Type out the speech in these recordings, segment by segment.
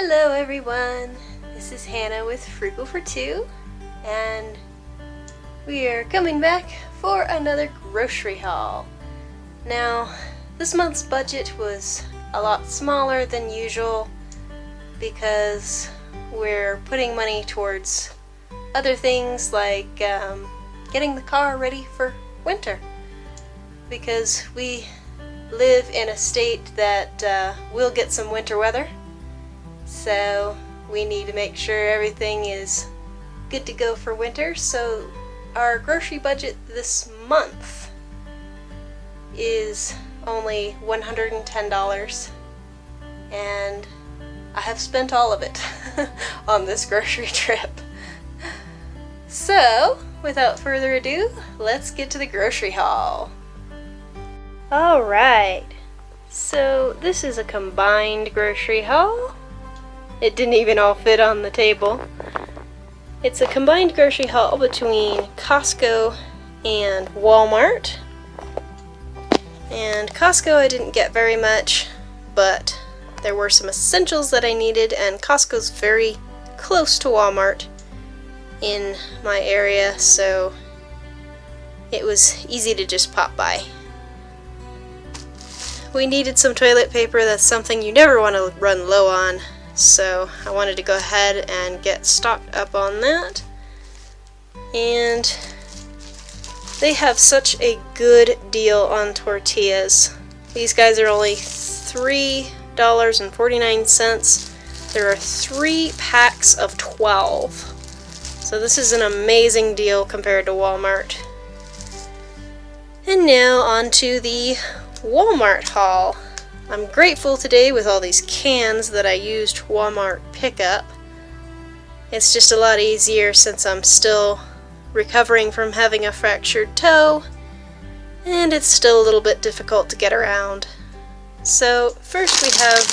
Hello everyone, this is Hannah with Frugal for Two, and we are coming back for another grocery haul. Now, this month's budget was a lot smaller than usual because we're putting money towards other things like getting the car ready for winter, because we live in a state that will get some winter weather. So we need to make sure everything is good to go for winter. So our grocery budget this month is only $110, and I have spent all of it on this grocery trip. So without further ado, let's get to the grocery haul. Alright, so this is a combined grocery haul. It didn't even all fit on the table. It's a combined grocery haul between Costco and Walmart. And Costco I didn't get very much, but there were some essentials that I needed, and Costco's very close to Walmart in my area, so it was easy to just pop by. We needed some toilet paper. That's something you never want to run low on, so I wanted to go ahead and get stocked up on that. And they have such a good deal on tortillas. These guys are only $3.49. There are 3 packs of 12. So this is an amazing deal compared to Walmart. And now on to the Walmart haul. I'm grateful today with all these cans that I used Walmart pickup. It's just a lot easier since I'm still recovering from having a fractured toe, and it's still a little bit difficult to get around. So first we have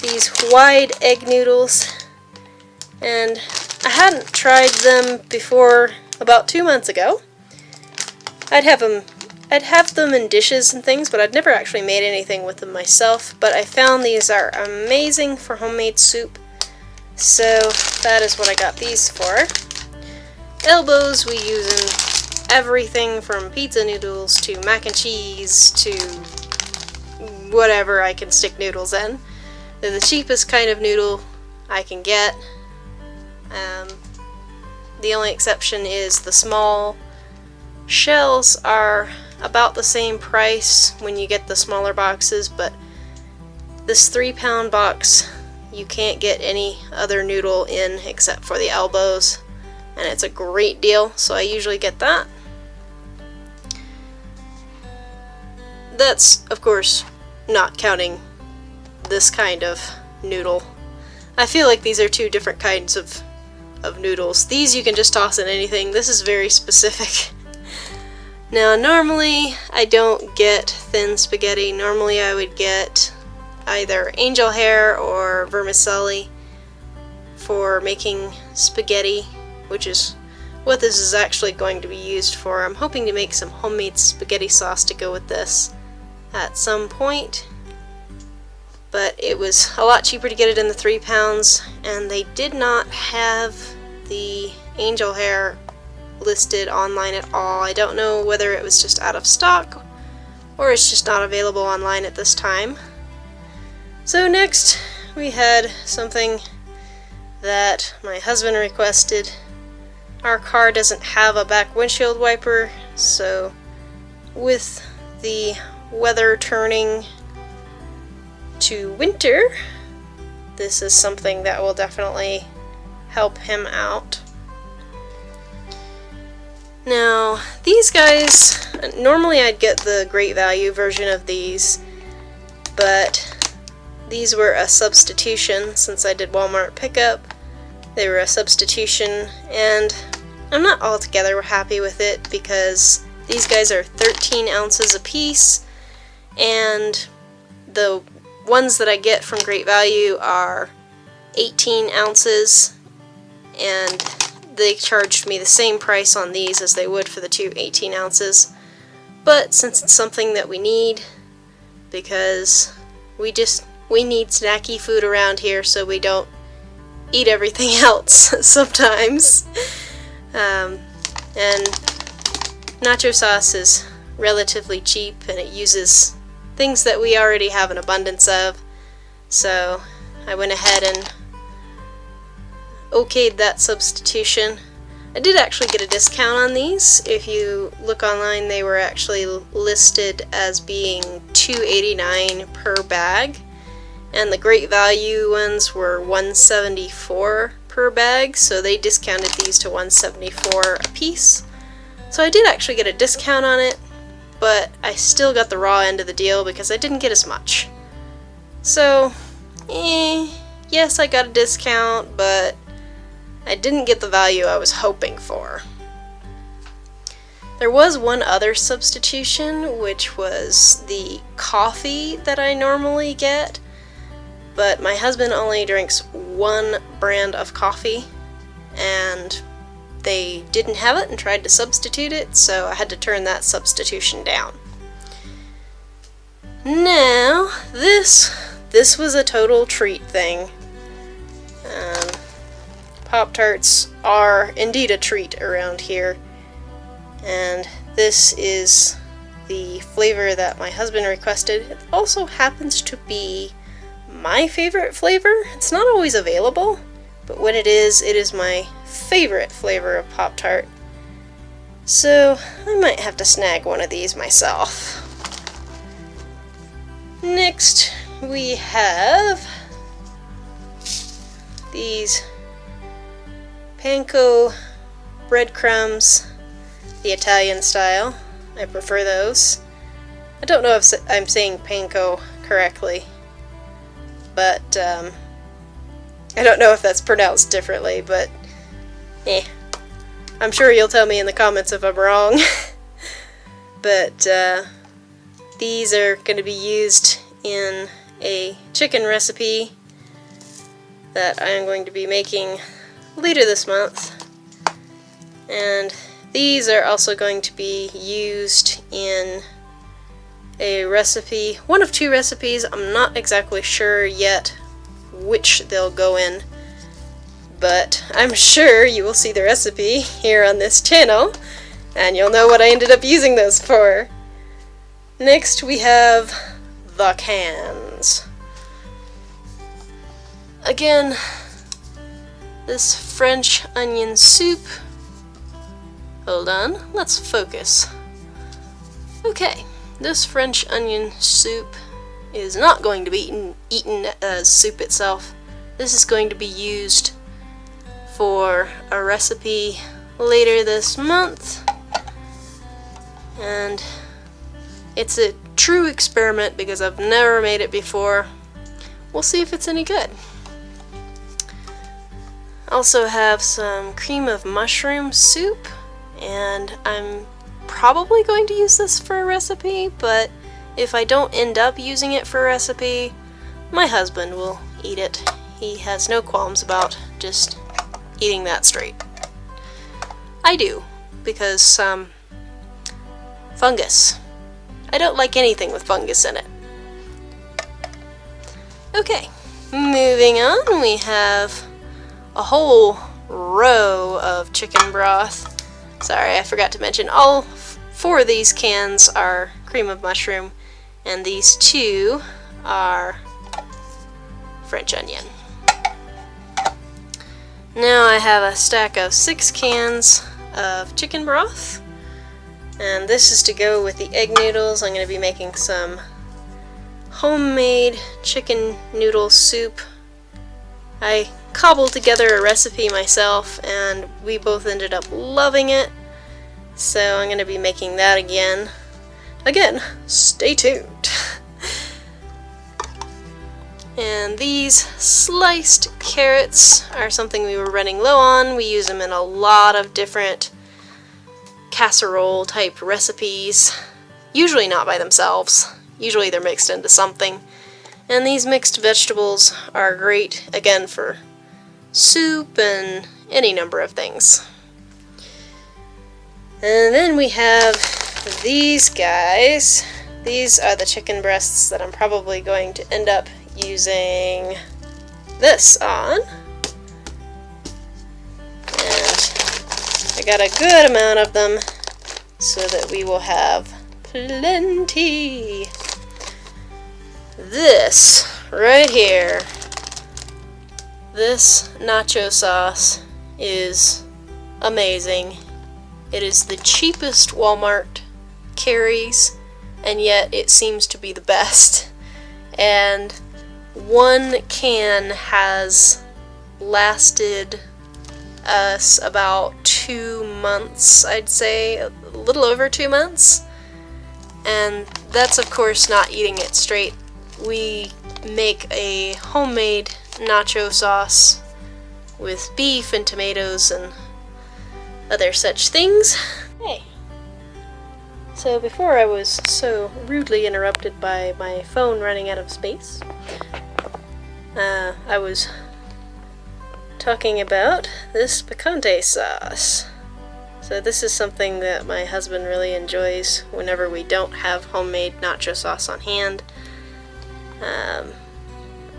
these wide egg noodles, and I hadn't tried them before about 2 months ago. I'd have them in dishes and things, but I'd never actually made anything with them myself. But I found these are amazing for homemade soup, so that is what I got these for. Elbows we use in everything from pizza noodles to mac and cheese to whatever I can stick noodles in. They're the cheapest kind of noodle I can get. The only exception is the small shells are about the same price when you get the smaller boxes, but this 3-pound box you can't get any other noodle in except for the elbows, and it's a great deal, so I usually get that. That's of course not counting this kind of noodle. I feel like these are 2 different kinds of noodles. These you can just toss in anything. This is very specific. Now normally I don't get thin spaghetti. Normally I would get either angel hair or vermicelli for making spaghetti, which is what this is actually going to be used for. I'm hoping to make some homemade spaghetti sauce to go with this at some point, but it was a lot cheaper to get it in the 3 pounds, and they did not have the angel hair listed online at all. I don't know whether it was just out of stock or it's just not available online at this time. So next we had something that my husband requested. Our car doesn't have a back windshield wiper, so with the weather turning to winter, this is something that will definitely help him out. Now, these guys, normally I'd get the Great Value version of these, but these were a substitution since I did Walmart pickup. They were a substitution, and I'm not altogether happy with it because these guys are 13 ounces a piece, and the ones that I get from Great Value are 18 ounces, and they charged me the same price on these as they would for the 2 18 ounces. But since it's something that we need, because we just we need snacky food around here so we don't eat everything else sometimes. And nacho sauce is relatively cheap and it uses things that we already have an abundance of, so I went ahead and okayed that substitution. I did actually get a discount on these. If you look online, they were actually listed as being $2.89 per bag, and the Great Value ones were $1.74 per bag, so they discounted these to $1.74 a piece. So I did actually get a discount on it, but I still got the raw end of the deal because I didn't get as much. So, yes, I got a discount, but I didn't get the value I was hoping for. There was one other substitution, which was the coffee that I normally get, but my husband only drinks one brand of coffee, and they didn't have it and tried to substitute it, so I had to turn that substitution down. Now, this was a total treat thing. Pop-Tarts are indeed a treat around here, and this is the flavor that my husband requested. It also happens to be my favorite flavor. It's not always available, but when it is my favorite flavor of Pop-Tart. So I might have to snag one of these myself. Next we have these Panko breadcrumbs, the Italian style. I prefer those. I don't know if I'm saying Panko correctly, but I don't know if that's pronounced differently, but I'm sure you'll tell me in the comments if I'm wrong. But these are going to be used in a chicken recipe that I'm going to be making later this month, and these are also going to be used in a recipe, one of two recipes. I'm not exactly sure yet which they'll go in, but I'm sure you will see the recipe here on this channel and you'll know what I ended up using those for. Next we have the cans. Again, this French onion soup. Hold on, let's focus. Okay, this French onion soup is not going to be eaten as soup itself. This is going to be used for a recipe later this month, and it's a true experiment because I've never made it before. We'll see if it's any good. Also have some cream of mushroom soup, and I'm probably going to use this for a recipe, but if I don't end up using it for a recipe, my husband will eat it. He has no qualms about just eating that straight. I do, because fungus. I don't like anything with fungus in it. Okay, moving on, we have a whole row of chicken broth. Sorry, I forgot to mention all four of these cans are cream of mushroom, and these two are French onion. Now I have a stack of 6 cans of chicken broth, and this is to go with the egg noodles. I'm going to be making some homemade chicken noodle soup. I cobbled together a recipe myself, and we both ended up loving it, so I'm going to be making that again. Again, stay tuned. And these sliced carrots are something we were running low on. We use them in a lot of different casserole type recipes, usually not by themselves. Usually they're mixed into something. And these mixed vegetables are great, again, for soup and any number of things. And then we have these guys. These are the chicken breasts that I'm probably going to end up using this on. And I got a good amount of them so that we will have plenty. This right here, this nacho sauce is amazing. It is the cheapest Walmart carries, and yet it seems to be the best. And one can has lasted us about 2 months, I'd say, a little over 2 months. And that's of course not eating it straight. We make a homemade nacho sauce with beef and tomatoes and other such things. Hey. So before I was so rudely interrupted by my phone running out of space, I was talking about this picante sauce. So this is something that my husband really enjoys whenever we don't have homemade nacho sauce on hand.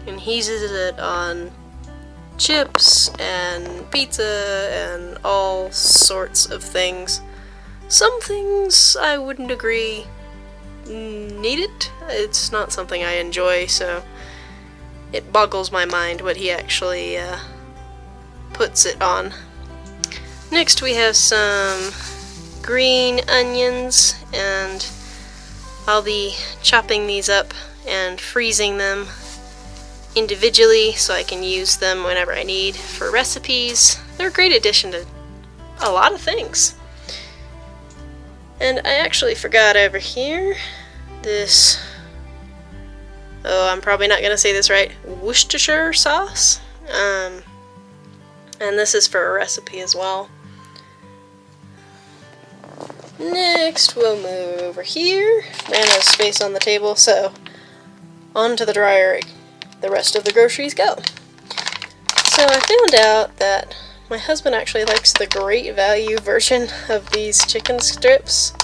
And he uses it on chips and pizza and all sorts of things. Some things I wouldn't agree need it. It's not something I enjoy, so it boggles my mind what he actually puts it on. Next we have some green onions, and I'll be chopping these up and freezing them individually so I can use them whenever I need for recipes. They're a great addition to a lot of things. And I actually forgot over here this, oh, I'm probably not gonna say this right, Worcestershire Sauce. And this is for a recipe as well. Next we'll move over here. Ran out of space on the table, so onto the dryer the rest of the groceries go. So I found out that my husband actually likes the great value version of these chicken strips.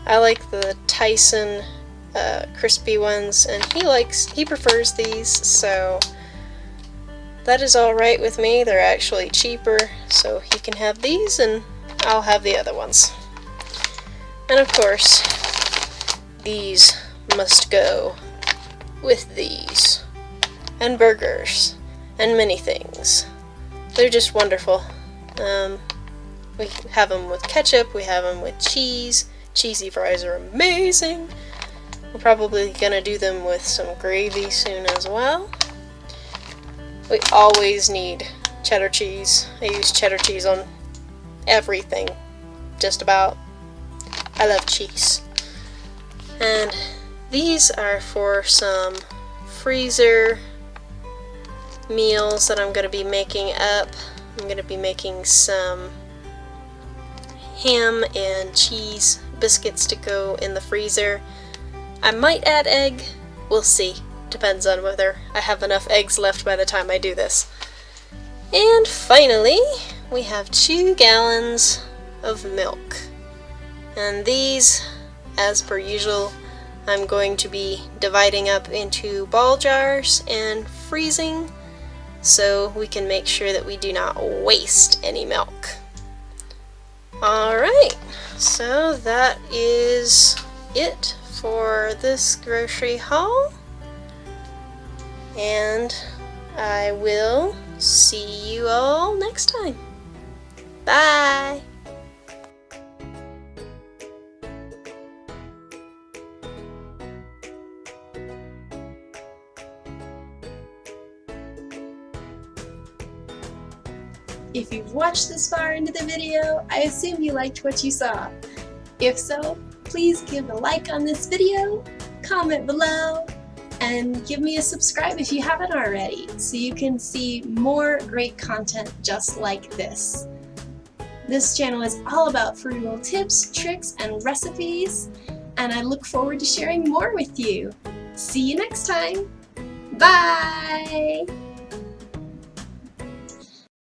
I like the Tyson crispy ones, and he prefers these, so that is alright with me. They're actually cheaper, so he can have these and I'll have the other ones. And of course, these must go with these, and burgers, and many things. They're just wonderful. We have them with ketchup, we have them with cheese. Cheesy fries are amazing. We're probably gonna do them with some gravy soon as well. We always need cheddar cheese. I use cheddar cheese on everything, just about. I love cheese. And these are for some freezer meals that I'm going to be making up. I'm going to be making some ham and cheese biscuits to go in the freezer. I might add egg. We'll see. Depends on whether I have enough eggs left by the time I do this. And finally, we have 2 gallons of milk. And these, as per usual, I'm going to be dividing up into ball jars and freezing so we can make sure that we do not waste any milk. Alright, so that is it for this grocery haul, and I will see you all next time. Bye! If you've watched this far into the video, I assume you liked what you saw. If so, please give a like on this video, comment below, and give me a subscribe if you haven't already, so you can see more great content just like this. This channel is all about frugal tips, tricks, and recipes, and I look forward to sharing more with you. See you next time! Bye!